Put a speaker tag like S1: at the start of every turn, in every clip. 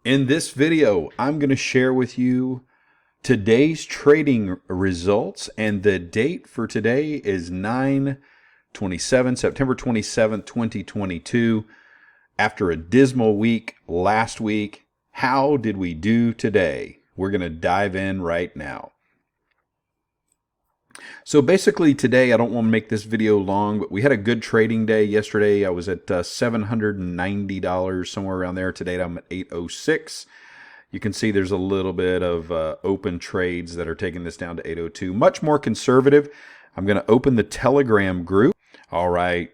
S1: In this video, I'm going to share with you today's trading results, and the date for today is September 27th, 2022. After a dismal week last week, how did we do today? We're going to dive in right now. So basically today, I don't want to make this video long, but we had a good trading day yesterday. I was at $790, somewhere around there. Today I'm at 806. You can see there's a little bit of open trades that are taking this down to 802. Much more conservative. I'm going to open the Telegram group. All right.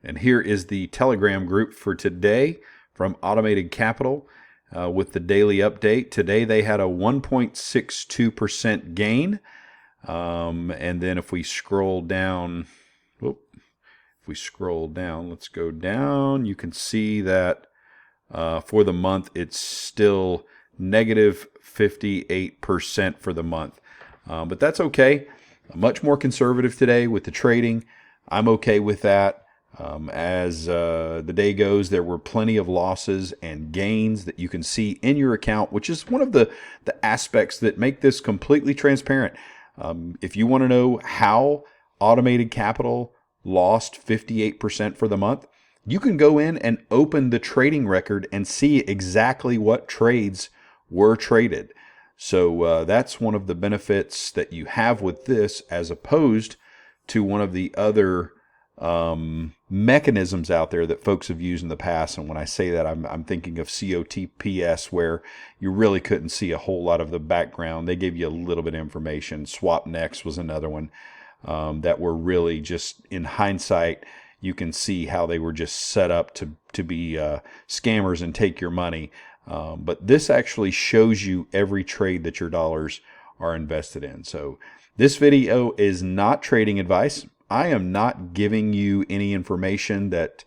S1: And here is the Telegram group for today from Automated Capital with the daily update. Today they had a 1.62% gain. And then if we scroll down, let's go down, you can see that for the month, it's still negative 58% for the month. But that's okay. Much more conservative today with the trading. I'm okay with that. As the day goes, there were plenty of losses and gains that you can see in your account, which is one of the aspects that make this completely transparent. If you want to know how Automated Capital lost 58% for the month, you can go in and open the trading record and see exactly what trades were traded. So that's one of the benefits that you have with this, as opposed to one of the other mechanisms out there that folks have used in the past. And when I say that, I'm thinking of COTPS, where you really couldn't see a whole lot of the background. They gave you a little bit of information. SwapNext was another one that were really just, in hindsight, you can see how they were just set up to be scammers and take your money. But this actually shows you every trade that your dollars are invested in. So this video is not trading advice. I am not giving you any information that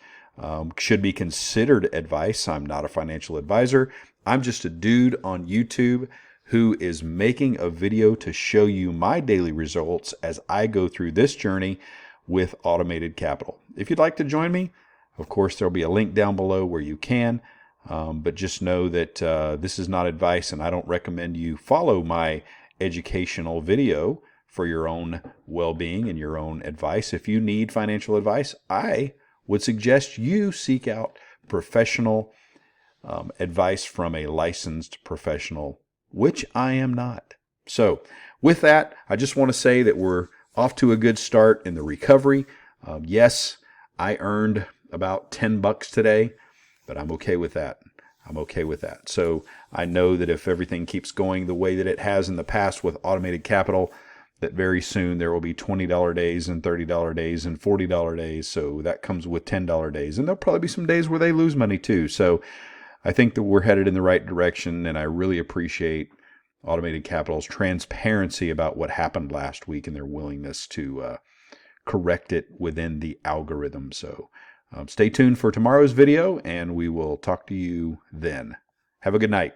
S1: should be considered advice. I'm not a financial advisor. I'm just a dude on YouTube who is making a video to show you my daily results as I go through this journey with Automated Capital. If you'd like to join me, of course, there'll be a link down below where you can. But just know that this is not advice, and I don't recommend you follow my educational video for your own well-being and your own advice. If you need financial advice, I would suggest you seek out professional advice from a licensed professional, which I am not. So with that, I just want to say that we're off to a good start in the recovery. Yes, I earned about $10 today, but I'm okay with that. So I know that if everything keeps going the way that it has in the past with Automated Capital, that very soon there will be $20 days and $30 days and $40 days. So that comes with $10 days. And there'll probably be some days where they lose money too. So I think that we're headed in the right direction, and I really appreciate Automated Capital's transparency about what happened last week and their willingness to correct it within the algorithm. So stay tuned for tomorrow's video, and we will talk to you then. Have a good night.